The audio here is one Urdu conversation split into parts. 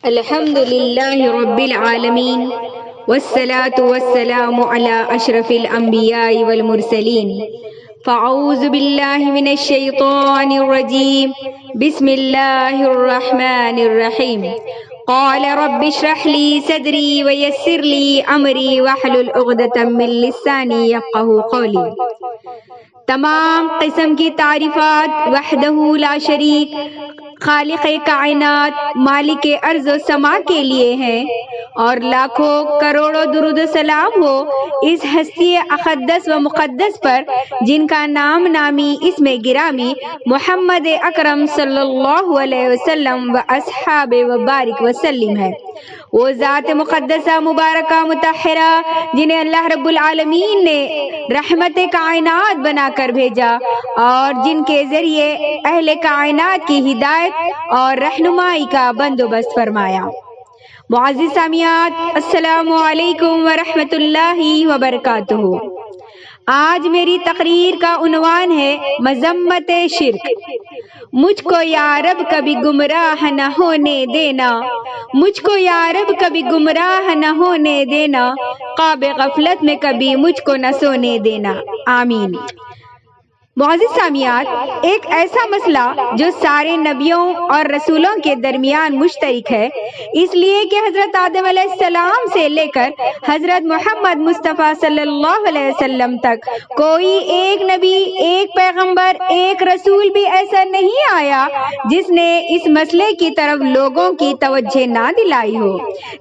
الحمد لله رب العالمين والصلاة والسلام على أشرف الأنبياء والمرسلين فأعوذ بالله من الشيطان الرجيم بسم الله الرحمن الرحيم قال رب اشرح لي صدري ويسر لي أمري واحلل عقدة من لساني يفقهوا قولي۔ تمام قسم کی تعریفات وحدہ لا شریک خالق کائنات مالک ارض و سما کے لیے ہیں، اور لاکھوں کروڑوں درود و سلام ہو اس ہستی اقدس و مقدس پر جن کا نام نامی اسم گرامی محمد اکرم صلی اللہ علیہ وسلم و اصحاب و بارک وسلم ہے۔ وہ ذات مقدسہ مبارکہ مطہرہ جنہیں اللہ رب العالمین نے رحمت کائنات بنا کر بھیجا، اور جن کے ذریعے اہل کائنات کی ہدایت اور رہنمائی کا بندوبست فرمایا۔ معزز سامعات، السلام علیکم ورحمۃ اللہ وبرکاتہ۔ آج میری تقریر کا عنوان ہے مذمت شرک۔ مجھ کو یا رب کبھی گمراہ نہ ہونے دینا، مجھ کو یا رب کبھی گمراہ نہ ہونے دینا، خواب غفلت میں کبھی مجھ کو نہ سونے دینا، آمین۔ معزز سامعات، ایک ایسا مسئلہ جو سارے نبیوں اور رسولوں کے درمیان مشترک ہے، اس لیے کہ حضرت آدم علیہ السلام سے لے کر حضرت محمد مصطفیٰ صلی اللہ علیہ وسلم تک کوئی ایک نبی، ایک پیغمبر، ایک رسول بھی ایسا نہیں آیا جس نے اس مسئلے کی طرف لوگوں کی توجہ نہ دلائی ہو،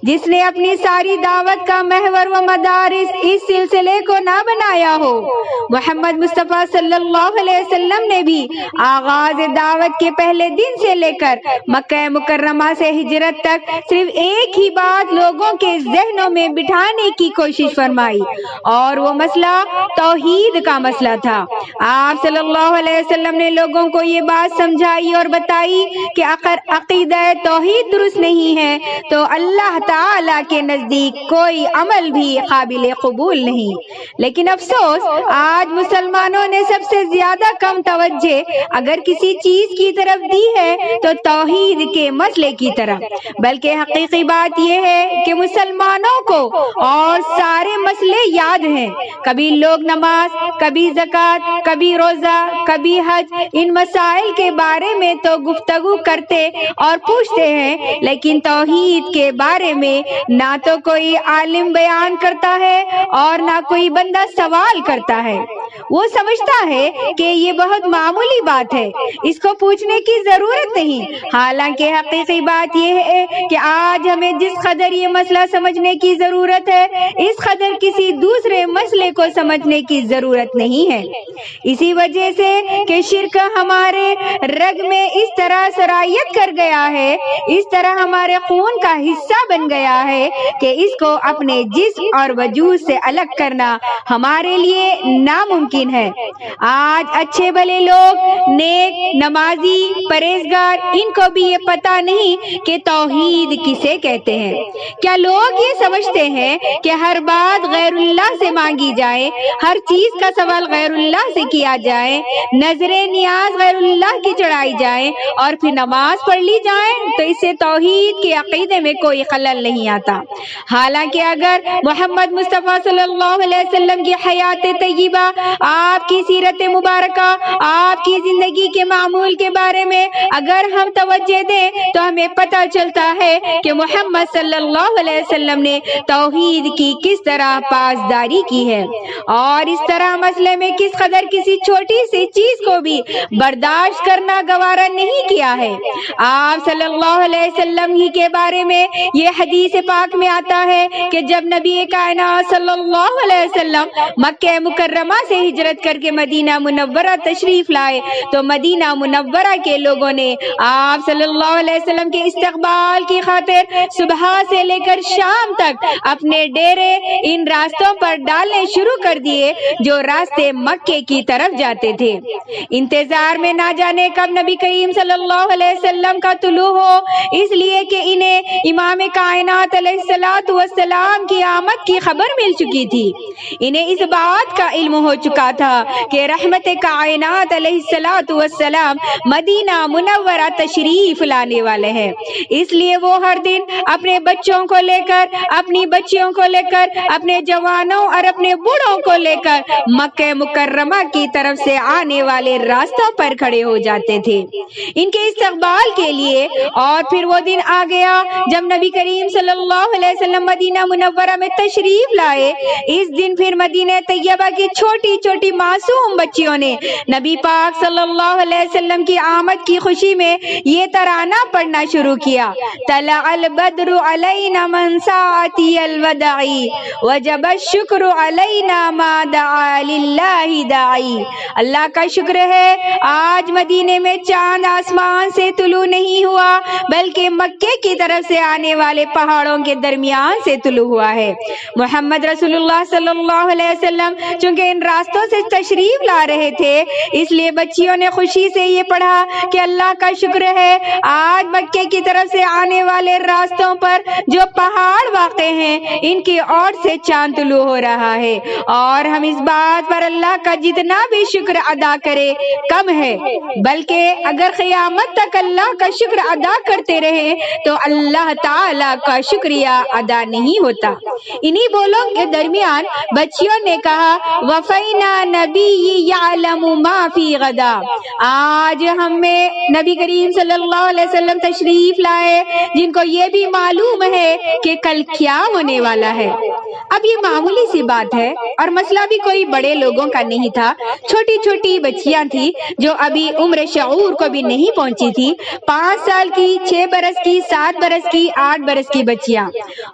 جس نے اپنی ساری دعوت کا محور و مدارس اس سلسلے کو نہ بنایا ہو۔ محمد مصطفیٰ صلی اللہ علیہ وسلم نے بھی آغاز دعوت کے پہلے دن سے لے کر مکہ مکرمہ سے ہجرت تک صرف ایک ہی بات لوگوں کے ذہنوں میں بٹھانے کی کوشش فرمائی، اور وہ مسئلہ توحید کا مسئلہ تھا۔ آپ صلی اللہ علیہ وسلم نے لوگوں کو یہ بات سمجھائی اور بتائی کہ اگر عقیدہ توحید درست نہیں ہے تو اللہ تعالی کے نزدیک کوئی عمل بھی قابل قبول نہیں۔ لیکن افسوس، آج مسلمانوں نے سب سے زیادہ کم توجہ اگر کسی چیز کی طرف دی ہے تو توحید کے مسئلے کی طرف، بلکہ حقیقی بات یہ ہے کہ مسلمانوں کو اور سارے مسئلے یاد ہیں۔ کبھی لوگ نماز، کبھی زکوٰۃ، کبھی روزہ، کبھی حج، ان مسائل کے بارے میں تو گفتگو کرتے اور پوچھتے ہیں، لیکن توحید کے بارے میں نہ تو کوئی عالم بیان کرتا ہے اور نہ کوئی بندہ سوال کرتا ہے۔ وہ سمجھتا ہے کہ یہ بہت معمولی بات ہے، اس کو پوچھنے کی ضرورت نہیں، حالانکہ حقیقی بات یہ ہے کہ آج ہمیں جس قدر یہ مسئلہ سمجھنے کی ضرورت ہے، اس قدر کسی دوسرے مسئلے کو سمجھنے کی ضرورت نہیں ہے۔ اسی وجہ سے کہ شرک ہمارے رگ میں اس طرح سرایت کر گیا ہے، اس طرح ہمارے خون کا حصہ بن گیا ہے کہ اس کو اپنے جسم اور وجود سے الگ کرنا ہمارے لیے ناممکن ہے۔ آج اچھے بھلے لوگ، نیک، نمازی، پرہیزگار، ان کو بھی یہ پتہ نہیں کہ توحید کسے کہتے ہیں۔ کیا لوگ یہ سمجھتے ہیں کہ ہر بات غیر اللہ سے مانگی جائے، ہر چیز کا سوال غیر اللہ سے کیا جائے، نظر نیاز غیر اللہ کی چڑھائی جائے اور پھر نماز پڑھ لی جائے تو اس سے توحید کے عقیدے میں کوئی خلل نہیں آتا؟ حالانکہ اگر محمد مصطفیٰ صلی اللہ علیہ وسلم کی حیات طیبہ، آپ کی سیرت مبارکہ، آپ کی زندگی کے معمول کے بارے میں اگر ہم توجہ دیں تو ہمیں پتہ چلتا ہے کہ محمد صلی اللہ علیہ وسلم نے توحید کی کس طرح پاسداری کی ہے، اور اس طرح مسئلے میں کس قدر کسی چھوٹی سی چیز کو بھی برداشت کرنا گوارا نہیں کیا ہے۔ آپ صلی اللہ علیہ وسلم ہی کے بارے میں یہ حدیث پاک میں آتا ہے کہ جب نبی کائنات صلی اللہ علیہ وسلم مکہ مکرمہ سے ہجرت کر کے مدینہ منورہ تشریف لائے تو مدینہ منورہ کے لوگوں نے آپ صلی اللہ علیہ وسلم کے استقبال کی خاطر صبح سے لے کر شام تک اپنے ڈیرے ان راستوں پر ڈالنے شروع کر دیے جو راستے مکے کی طرف جاتے تھے، انتظار میں نہ جانے کب نبی کریم صلی اللہ علیہ وسلم کا طلوع ہو، اس لیے کہ انہیں امام کائنات علیہ السلام کی آمد کی خبر مل چکی تھی۔ انہیں اس بات کا علم ہو چکا تھا کہ رحمت کائنات علیہ الصلوۃ والسلام مدینہ منورہ تشریف لانے والے ہیں، اس لیے وہ ہر دن اپنے بچوں کو لے کر، اپنی بچیوں کو لے کر، اپنے جوانوں اور اپنے بوڑھوں کو لے کر مکہ مکرمہ کی طرف سے آنے والے راستوں پر کھڑے ہو جاتے تھے ان کے استقبال کے لیے۔ اور پھر وہ دن آ گیا جب نبی کریم صلی اللہ علیہ وسلم مدینہ منورہ میں تشریف لائے۔ اس دن پھر مدینہ طیبہ کی چھوٹی چھوٹی معصوم بچیوں نے نبی پاک صلی اللہ علیہ وسلم کی آمد کی خوشی میں یہ ترانہ پڑھنا شروع کیا: طلع البدر علینا من ساعتی الوداع وجب الشکر علینا ما دعا للہ داعی۔ اللہ کا شکر ہے آج مدینے میں چاند آسمان سے طلوع نہیں ہوا بلکہ مکے کی طرف سے آنے والے پہاڑوں کے درمیان سے طلوع ہوا ہے۔ محمد رسول اللہ صلی اللہ علیہ وسلم چونکہ ان راستوں سے تشریف لا رہے تھے، اس لیے بچیوں نے خوشی سے یہ پڑھا کہ اللہ کا شکر ہے آج مکے کی طرف سے آنے والے راستوں پر جو پہاڑ واقع ہیں ان کی اور سے چاند طلوع ہو رہا ہے، اور ہم اس بات پر اللہ کا جتنا بھی شکر ادا کرے کم ہے، بلکہ اگر قیامت تک اللہ کا شکر ادا کرتے رہے تو اللہ تعالی کا شکریہ ادا نہیں ہوتا۔ انہی بولوں کے درمیان بچیوں نے کہا: وفینا نبی یعلم ما فی غدا، آج ہمیں نبی کریم صلی اللہ علیہ وسلم تشریف لائے جن کو یہ بھی معلوم ہے کہ کل کیا ہونے والا ہے۔ اب یہ معمولی سی بات ہے اور مسئلہ بھی کوئی بڑے لوگوں کا نہیں تھا، چھوٹی چھوٹی بچیاں تھیں جو ابھی عمر شعور کو بھی نہیں پہنچی تھی، 5 سال کی، 6 برس کی، 7 برس کی، 8 برس کی بچیاں،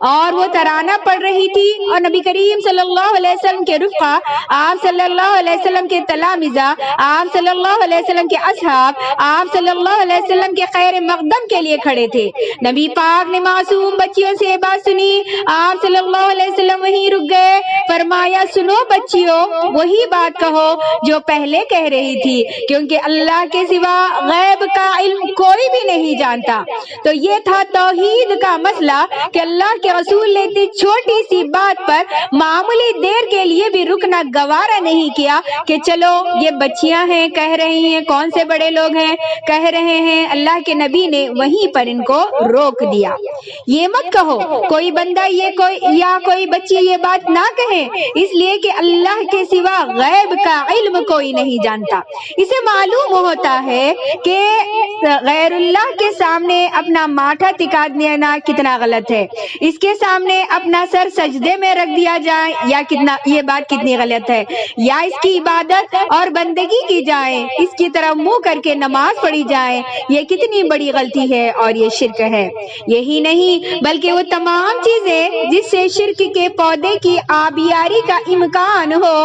اور وہ ترانہ پڑھ رہی تھی اور نبی کریم صلی اللہ علیہ وسلم کے رفقا، آپ صلی اللہ علیہ وسلم کے تلامذہ، آپ صلی اللہ علیہ وسلم کے اصحاب، آپ صلی اللہ علیہ وسلم کے خیر مقدم کے لیے کھڑے تھے۔ نبی پاک نے معصوم بچیوں سے یہ بات سنی، آپ صلی اللہ علیہ وسلم وہیں رک گئے، فرمایا: سنو بچیوں، وہی بات کہو جو پہلے کہہ رہی تھی، کیونکہ اللہ کے سوا غیب کا علم کوئی بھی نہیں جانتا۔ تو یہ تھا توحید کا مسئلہ کہ اللہ کے رسول نے اتنی چھوٹی سی بات پر معمولی دیر کے لیے بھی رکنا گوارا نہیں کیا کہ چلو یہ بچیاں ہیں کہہ رہی ہیں، کون سے بڑے لوگ ہیں کہہ رہے ہیں۔ اللہ کے نبی نے وہیں پر ان کو روک دیا۔ یہ مت کہو کوئی بندہ کوئی بچی یہ بات نہ کہے، اس لیے کہ اللہ کے سوا غیب کا علم کوئی نہیں جانتا۔ اسے معلوم ہوتا ہے کہ غیر اللہ کے سامنے اپنا ماتھا ٹکا دینا کتنا غلط ہے، اس کے سامنے اپنا سر سجدے میں رکھ دیا جائے یہ بات کتنی غلط ہے، یا اس کی عبادت اور بندگی کی جائے، اس کی طرف منہ کر کے نماز پڑھی جائے، یہ کتنی بڑی غلطی ہے اور یہ شرک ہے۔ یہی نہیں بلکہ وہ تمام چیزیں جس سے شرک کے پودے کی آبیاری کا امکان ہو،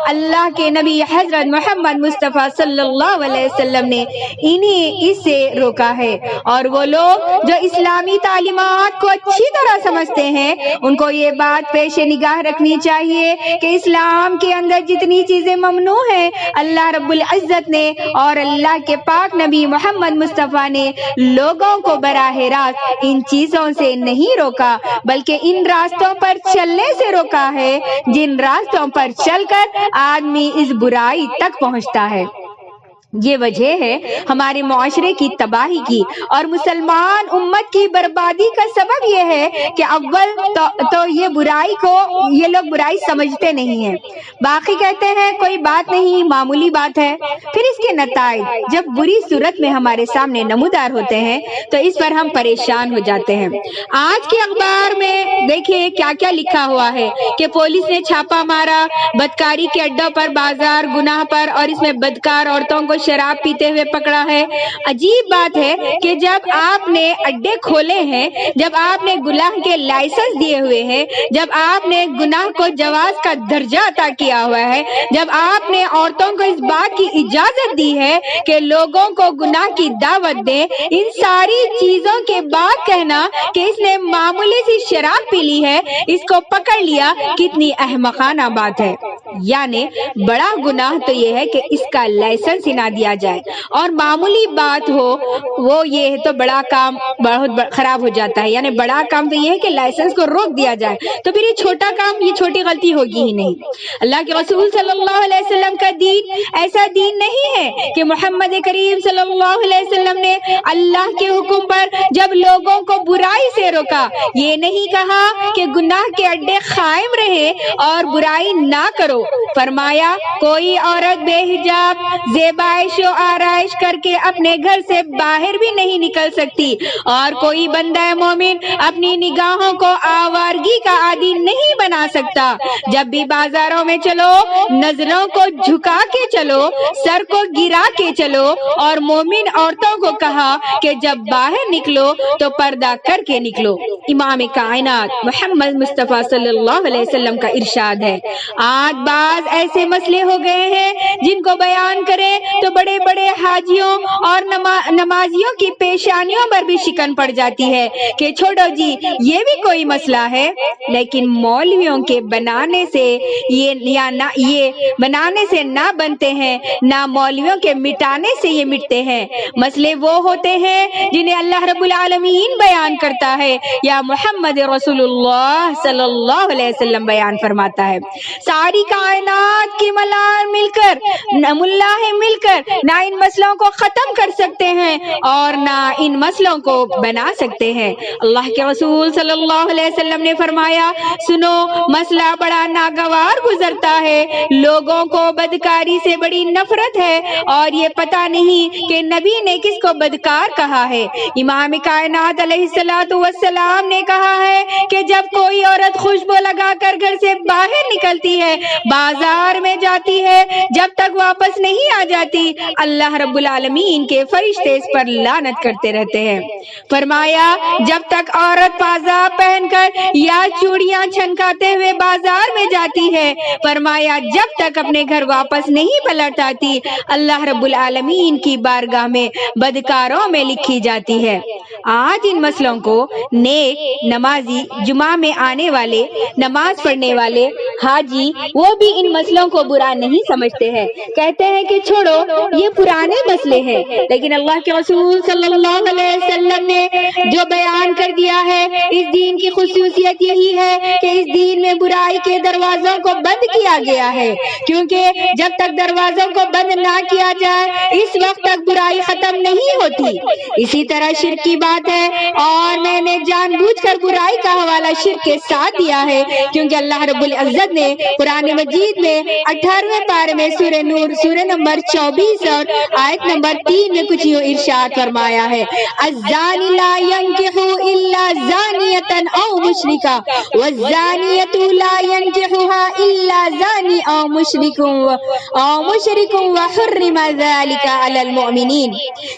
اللہ کے نبی حضرت محمد مصطفیٰ صلی اللہ علیہ وسلم نے انہیں اس سے روکا ہے۔ اور وہ لوگ جو اسلامی تعلیمات کو اچھی طرح سمجھتے ہیں ان کو یہ بات پیش نگاہ رکھنی چاہیے کہ اسلام کے اندر جتنی چیزیں ممنوع ہیں اللہ رب العزت نے اور اللہ کے پاک نبی محمد مصطفیٰ نے لوگوں کو براہ راست ان چیزوں سے نہیں روکا، بلکہ ان راستوں پر چلنے سے روکا ہے جن راستوں پر چل کر آدمی اس برائی تک پہنچتا ہے۔ یہ وجہ ہے ہمارے معاشرے کی تباہی کی اور مسلمان امت کی بربادی کا سبب یہ ہے کہ اول تو یہ لوگ برائی سمجھتے نہیں ہیں، باقی کہتے ہیں کوئی بات نہیں، معمولی بات ہے، پھر اس کے نتائج جب بری صورت میں ہمارے سامنے نمودار ہوتے ہیں تو اس پر ہم پریشان ہو جاتے ہیں۔ آج کے اخبار میں دیکھیے کیا کیا لکھا ہوا ہے کہ پولیس نے چھاپا مارا بدکاری کے اڈوں پر، بازار گناہ پر، اور اس میں بدکار عورتوں کو شراب پیتے ہوئے پکڑا ہے۔ عجیب بات ہے کہ جب آپ نے اڈے کھولے ہیں، جب آپ نے گناہ کے لائسنس دیے ہوئے ہیں، جب آپ نے گناہ کو جواز کا درجہ عطا کیا ہوا ہے، جب آپ نے عورتوں کو اس بات کی اجازت دی ہے کہ لوگوں کو گناہ کی دعوت دیں، ان ساری چیزوں کے بعد کہنا کہ اس نے معمولی سی شراب پی لی ہے، اس کو پکڑ لیا، کتنی احمقانہ بات ہے۔ یعنی بڑا گناہ تو یہ ہے کہ اس کا لائسنس ہی نہ دیا جائے، اور معمولی بات ہو وہ یہ ہے تو بڑا کام بہت خراب ہو جاتا ہے، یعنی بڑا کام تو یہ ہے کہ لائسنس کو روک دیا جائے، تو پھر یہ چھوٹا کام، یہ چھوٹی غلطی ہوگی ہی نہیں۔ اللہ کے رسول صلی اللہ علیہ وسلم کا دین ایسا دین نہیں ہے کہ محمد کریم صلی اللہ علیہ وسلم نے اللہ کے حکم پر جب لوگوں کو برائی سے روکا، یہ نہیں کہا کہ گناہ کے اڈے قائم رہے اور برائی نہ کرو، فرمایا کوئی عورت بے حجاب زیبائش و آرائش کر کے اپنے گھر سے باہر بھی نہیں نکل سکتی، اور کوئی بندہ مومن اپنی نگاہوں کو آوارگی کا عادی نہیں بنا سکتا۔ جب بھی بازاروں میں چلو نظروں کو جھکا کے چلو، سر کو گرا کے چلو، اور مومن عورتوں کو کہا کہ جب باہر نکلو تو پردہ کر کے نکلو۔ امام کائنات محمد مصطفیٰ صلی اللہ علیہ وسلم کا ارشاد ہے۔ آج بعض ایسے مسئلے ہو گئے ہیں جن کو بیان کریں تو بڑے بڑے حاجیوں اور نمازیوں کی پیشانیوں پر بھی شکن پڑ جاتی ہے کہ چھوڑو جی یہ بھی کوئی مسئلہ ہے، لیکن مولویوں کے بنانے سے یہ بنانے سے نہ بنتے ہیں، نہ مولویوں کے مٹانے سے یہ مٹتے ہیں۔ مسئلے وہ ہوتے ہیں جنہیں اللہ رب العالمین بیان کرتا ہے یا محمد رسول اللہ صلی اللہ علیہ وسلم بیان فرماتا ہے۔ ساری کائنات کی ملائیں مل کر نہ ان مسئلوں کو ختم کر سکتے ہیں اور نہ ان مسئلوں کو بنا سکتے ہیں۔ اللہ کے رسول صلی اللہ علیہ وسلم نے فرمایا، سنو مسئلہ بڑا ناگوار گزرتا ہے، لوگوں کو بدکاری سے بڑی نفرت ہے اور یہ پتہ نہیں کہ نبی نے کس کو بدکار کہا ہے۔ امام کائنات علیہ الصلوۃ والسلام نے کہا ہے کہ جب کوئی عورت خوشبو لگا کر گھر سے باہر نکلتی ہے، بازار میں جاتی ہے، جب تک واپس نہیں آ جاتی، اللہ رب العالمین کے فرشتے اس پر لعنت کرتے رہتے ہیں۔ فرمایا جب تک عورت پازاب پہن کر یا چوڑیاں چھنکاتے ہوئے بازار میں جاتی ہے، فرمایا جب تک اپنے گھر واپس نہیں پلٹ آتی، اللہ رب العالمین کی بارگاہ میں بدکاروں میں لکھی جاتی ہے۔ آج ان مسئلوں کو نیک نمازی، جمعہ میں آنے والے، نماز پڑھنے والے حاجی، وہ بھی ان مسئلوں کو برا نہیں سمجھتے ہیں، کہتے ہیں کہ چھوڑو یہ پرانے مسئلے ہیں، لیکن اللہ کے رسول صلی اللہ علیہ وسلم نے جو بیان کر دیا ہے، اس دین کی خصوصیت یہی ہے کہ اس دین میں برائی کے دروازوں کو بند کیا گیا ہے، کیونکہ جب تک دروازوں کو بند نہ کیا جائے اس وقت تک برائی ختم نہیں ہوتی۔ اسی طرح شرک کی بات ہے، اور میں نے جان بوجھ کر برائی کا حوالہ شرک کے ساتھ دیا ہے، کیونکہ اللہ رب العزت نے قرآن مجید میں 18ویں پارے میں سورہ نور سورہ نمبر 24 اور آیت نمبر 3 میں کچھ یوں ارشاد فرمایا ہے، الزانی لا ينکح الا زانیتا او مشرکا والزانیت لا ينکحها الا زانی او مشرک وحرم ذلك علی المؤمنین۔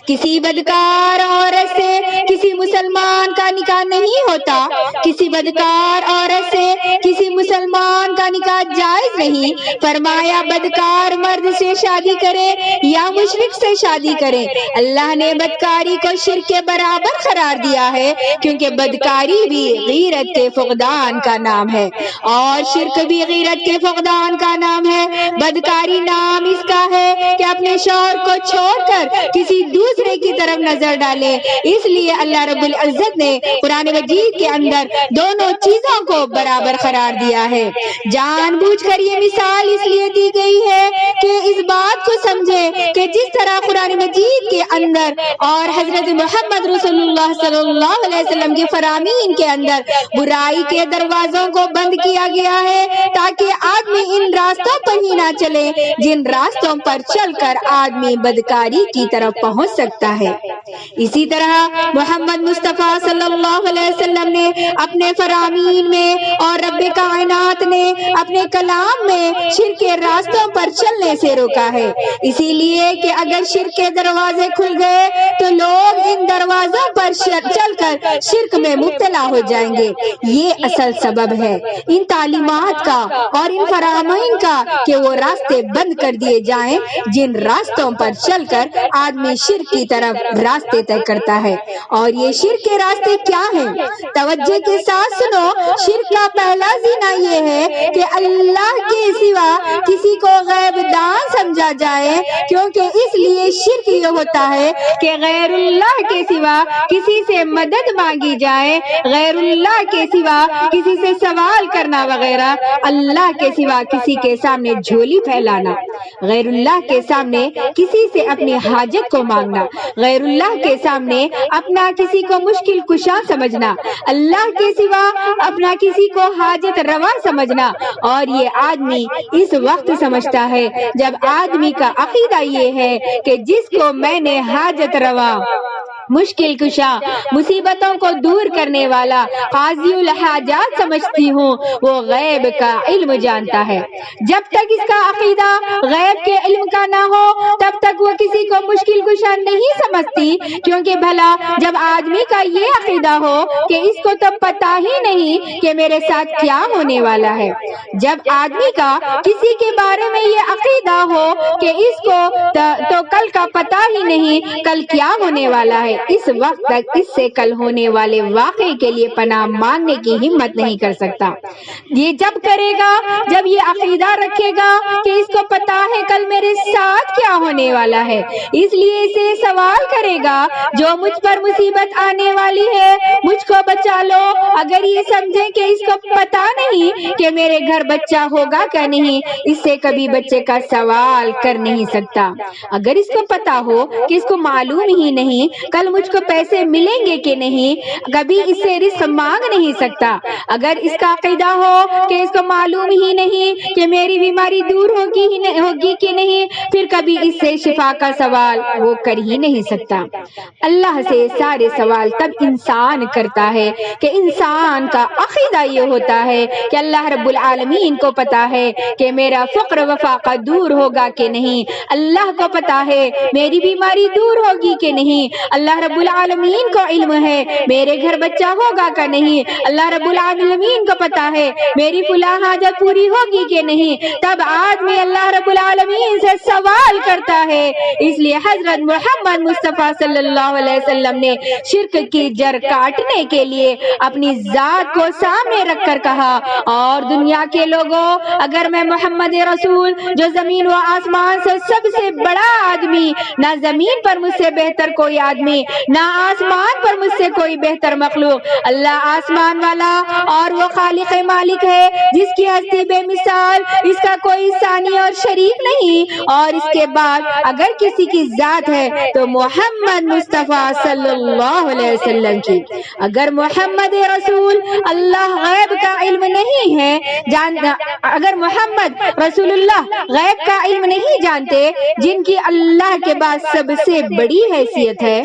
کسی بدکار عورت سے کسی مسلمان کا نکاح نہیں ہوتا، کسی بدکار عورت سے کسی مسلمان کا نکاح جائز نہیں۔ فرمایا بدکار مرد سے شادی کرے یا مشرک سے شادی کرے، اللہ نے بدکاری کو شرک کے برابر قرار دیا ہے، کیونکہ بدکاری بھی غیرت کے فقدان کا نام ہے اور شرک بھی غیرت کے فقدان کا نام ہے۔ بدکاری نام اس کا ہے کہ اپنے شوہر کو چھوڑ کر کسی دوسرے کی طرف نظر ڈالے، اس لیے اللہ رب العزت نے قرآن مجید کے اندر دونوں چیزوں کو برابر قرار دیا ہے۔ جان بوجھ کر یہ مثال اس لیے دی گئی ہے کہ اس بات کو سمجھے کہ جس طرح قرآن مجید کے اندر اور حضرت محمد رسول اللہ صلی اللہ علیہ وسلم کی فرامین کے اندر برائی کے دروازوں کو بند کیا گیا ہے تاکہ آدمی ان راستوں پر ہی نہ چلے جن راستوں پر چل کر آدمی بدکاری کی طرف پہنچ سکتا ہے۔ اسی طرح محمد مصطفیٰ صلی اللہ علیہ وسلم نے اپنے فرامین میں اور رب کائنات نے اپنے کلام میں شرک کے راستوں پر چلنے سے روکا ہے، اسی لیے کہ اگر شرک کے دروازے کھل گئے تو لوگ ان دروازوں پر چل کر شرک میں مبتلا ہو جائیں گے۔ یہ اصل سبب ہے ان تعلیمات کا اور ان فرامین کا کہ وہ راستے بند کر دیے جائیں جن راستوں پر چل کر آدمی شرک کی طرف راستے طے کرتا ہے۔ اور یہ شرک کے راستے کیا ہیں؟ توجہ کے ساتھ سنو، شرک کا پہلا زنا یہ ہے کہ اللہ کے سوا کسی کو غیب دان سمجھا جائے، کیونکہ اس لیے شرک یہ ہوتا ہے کہ غیر اللہ کے سوا کسی سے مدد مانگی جائے، غیر اللہ کے سوا کسی سے سوال کرنا وغیرہ، اللہ کے سوا کسی کے سامنے جھولی پھیلانا، غیر اللہ کے سامنے کسی سے اپنی حاجت کو مانگنا، غیر اللہ کے سامنے اپنا کسی کو مشکل کشا سمجھنا، اللہ کے سوا اپنا کسی کو حاجت روا سمجھنا۔ اور یہ آدمی اس وقت سمجھتا ہے جب آدمی کا عقیدہ یہ ہے کہ جس کو میں نے حاجت روا، مشکل کشا، مصیبتوں کو دور کرنے والا، قاضی الحاجات سمجھتی ہوں، وہ غیب کا علم جانتا ہے۔ جب تک اس کا عقیدہ غیب کے علم کا نہ ہو تب تک وہ کسی کو مشکل کشا نہیں سمجھتی، کیونکہ بھلا جب آدمی کا یہ عقیدہ ہو کہ اس کو تو پتہ ہی نہیں کہ میرے ساتھ کیا ہونے والا ہے، جب آدمی کا کسی کے بارے میں یہ عقیدہ ہو کہ اس کو تو کل کا پتہ ہی نہیں کل کیا ہونے والا ہے، اس وقت تک اس سے کل ہونے والے واقعے کے لیے پناہ مانگنے کی ہمت نہیں کر سکتا۔ یہ جب کرے گا، جب یہ عقیدہ رکھے گا کہ اس کو پتا ہے کل میرے ساتھ کیا ہونے والا ہے، اس لیے اسے سوال کرے گا جو مجھ پر مصیبت آنے والی ہے مجھ کو بچا لو۔ اگر یہ سمجھے کہ اس کو پتا نہیں کہ میرے گھر بچہ ہوگا کہ نہیں، اس سے کبھی بچے کا سوال کر نہیں سکتا۔ اگر اس کو پتا ہو کہ اس کو معلوم ہی نہیں کل مجھ کو پیسے ملیں گے کہ نہیں، کبھی اس سے رزق مانگ نہیں سکتا۔ اگر اس کا عقیدہ ہو کہ اس کو معلوم ہی نہیں کہ میری بیماری دور ہوگی کہ نہیں، پھر کبھی اس سے شفا کا سوال وہ کر ہی نہیں سکتا۔ اللہ سے سارے سوال تب انسان کرتا ہے کہ انسان کا عقیدہ یہ ہوتا ہے کہ اللہ رب العالمین کو پتا ہے کہ میرا فقر و فاقہ دور ہوگا کہ نہیں، اللہ کو پتا ہے میری بیماری دور ہوگی کہ نہیں، اللہ رب العالمین کو علم ہے میرے گھر بچہ ہوگا کہ نہیں، اللہ رب العالمین کو پتا ہے میری فلاں حاجت پوری ہوگی کہ نہیں، تب آدمی اللہ رب العالمین سے سوال کرتا ہے۔ اس لیے حضرت محمد مصطفیٰ صلی اللہ علیہ وسلم نے شرک کی جڑ کاٹنے کے لیے اپنی ذات کو سامنے رکھ کر کہا، اور دنیا کے لوگوں، اگر میں محمد رسول جو زمین و آسمان سے سب سے بڑا آدمی، نہ زمین پر مجھ سے بہتر کوئی آدمی، نہ آسمان پر مجھ سے کوئی بہتر مخلوق، اللہ آسمان والا اور وہ خالق مالک ہے جس کی ہستی بے مثال، اس کا کوئی ثانی اور شریک نہیں، اور اس کے بعد اگر کسی کی ذات ہے تو محمد مصطفیٰ صلی اللہ علیہ وسلم کی۔ اگر محمد رسول اللہ غیب کا علم نہیں ہے اگر محمد رسول اللہ غیب کا علم نہیں جانتے، جن کی اللہ کے بعد سب سے بڑی حیثیت ہے،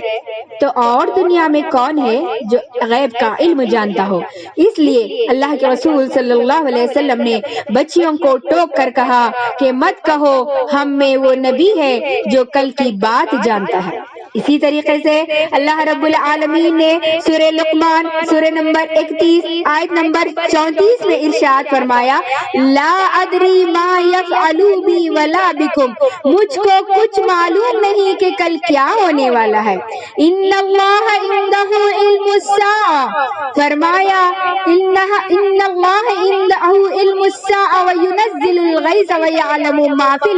تو اور دنیا میں کون ہے جو غیب کا علم جانتا ہو؟ اس لیے اللہ کے رسول صلی اللہ علیہ وسلم نے بچیوں کو ٹوک کر کہا کہ مت کہو ہم میں وہ نبی ہے جو کل کی بات جانتا ہے۔ اسی طریقے سے اللہ رب العالمین نے سورہ لقمان سورہ نمبر 31 آیت نمبر 34 میں ارشاد فرمایا، لا ادری ما یفعل بی ولا بکم، مجھ کو کچھ معلوم نہیں کہ کل کیا ہونے والا ہے۔ ان اللہ عنده علم الساعہ، فرمایا ان اللہ عنده علم الساعہ وینزل الغیث ویعلم ما فی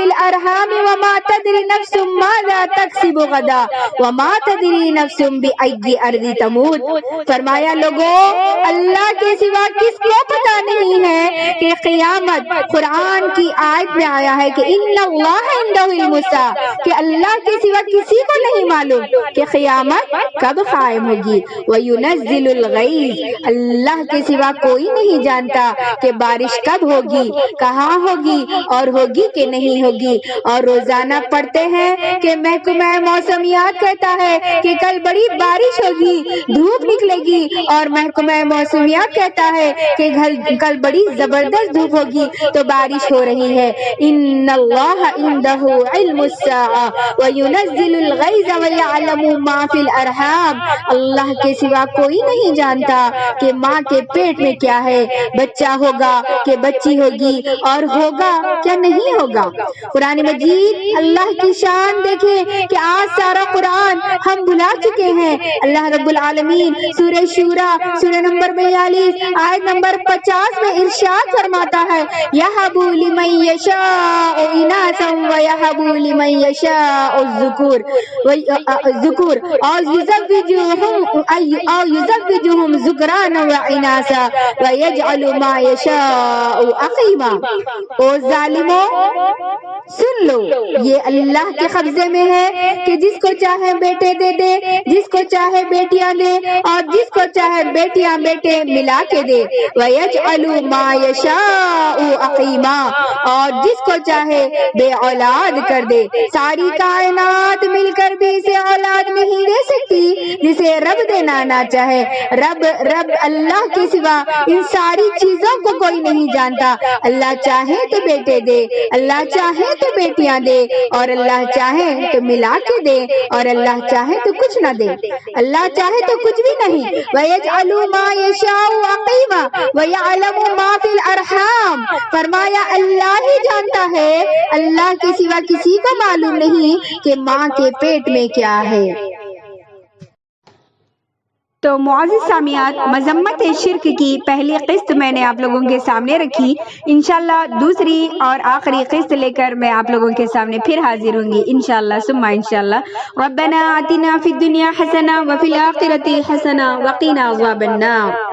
الارحام وما تدری نفس ماذا تکسب غدا وما تدری نفس بأی ارض تموت۔ فرمایا لوگوں، اللہ کے سوا کس کو پتا نہیں ہے کہ قیامت، قرآن کی آیت میں آیا ہے کہ ان اللہ عنده علم الساعہ، کہ اللہ کے سوا کسی کو نہیں معلوم کہ قیامت کب قائم ہوگی۔ وینزل الغیث، اللہ کے سوا کوئی نہیں جانتا کہ بارش کب ہوگی، کہاں ہوگی اور ہوگی کہ نہیں ہوگی۔ اور روزانہ پڑھتے ہیں کہ محکمہ موسمیات کہتا ہے کہ کل بڑی بارش ہوگی، دھوپ نکلے گی، اور محکمہ موسمیات کہتا ہے کہ کل بڑی زبردست دھوپ ہوگی تو بارش ہو رہی ہے۔ ان اللہ عنده علم الساعہ وینزل الغیث ویعلم ما فی الارحام، اللہ کے سوا کوئی نہیں جانتا کہ ماں کے پیٹ میں کیا ہے، بچہ ہوگا کہ بچی ہوگی، اور ہوگا کیا نہیں ہوگا۔ قرآن مجید اللہ کی شان دیکھیں تھے کہ آج سارا قرآن ہم بھلا چکے ہیں۔ اللہ رب العالمین سورہ شورى سورہ نمبر 42 آیت نمبر 50 میں ارشاد فرماتا ہے یَهَبُ لِمَن يَشَاءُ إِنَاثًا وَيَهَبُ لِمَن يَشَاءُ الذُّكُورَ اور يُزَوِّجُهُمْ ذُكْرَانًا وَإِنَاثًا وَيَجْعَلُ مَا يَشَاءُ عَقِيمًا۔ او ظالموں سن لو، یہ اللہ کے قبضے میں ہے کہ جس کو چاہے بیٹے دے دے، جس کو چاہے بیٹیاں دے، اور جس کو چاہے بیٹیاں بیٹے ملا کے دے۔ وَيَجْعَلُ مَا يَشَاءُ عَقِيمًا اور جس کو چاہے بے اولاد کر دے۔ ساری کائنات مل کر بھی اسے اولاد نہیں دے سکتی جسے رب دینا نہ چاہے۔ رب اللہ کے سوا ان ساری چیزوں کو کوئی نہیں جانتا۔ اللہ چاہے تو بیٹے دے، اللہ چاہے تو بیٹیاں دے، اور اللہ چاہے تو ملا کے دے، اور اللہ چاہے تو کچھ نہ دے۔ اللہ چاہے تو کچھ بھی نہیں۔ وَيَجْعَلُ مَا يَشَاءُ عَقِيمًا وَيَعْلَمُ مَا فِي الْأَرْحَامِ فرمایا اللہ ہی جانتا ہے، اللہ کے سوا کسی کو معلوم نہیں کہ ماں کے پیٹ میں کیا ہے۔ تو معزز سامعات، مذمت شرک کی پہلی قسط میں نے آپ لوگوں کے سامنے رکھی۔ انشاءاللہ دوسری اور آخری قسط لے کر میں آپ لوگوں کے سامنے پھر حاضر ہوں گی انشاءاللہ ثم انشاءاللہ۔ ربنا آتنا فی الدنیا حسنہ وفی الآخرۃ حسنہ وقنا عذاب النار۔